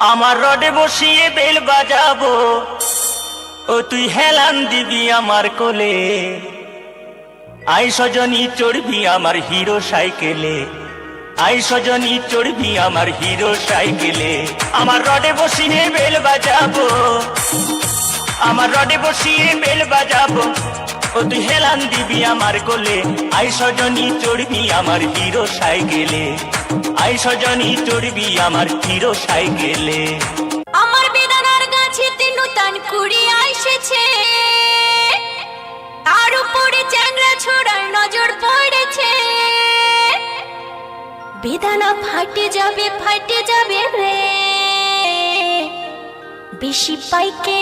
আমার রডে বসিয়ে বেল বাজাবো, ও তুই হেলান দিবি আমার কোলে। আই সজনী চড়বি আমার হিরো সাইকেলে, আই সজনী চড়বি আমার হিরো সাইকেলে। আমার রডে বসিয়ে বেল বাজাবো, আমার রডে বসিয়ে বেল বাজাবো, ও তুই হেলান দিবি আমার কোলে। আই সজনী চড়বি আমার হিরো সাইকেলে, আই সজনী চড়বি আমার হিরো সাইকেলে। আমার বেদানার গাছেতে নতুন কুড়ি এসেছে, তার উপরে চ্যাংড়া ছোড়ার নজর পড়েছে। বেদানা ফাটে যাবে রে, বেশি পাইকে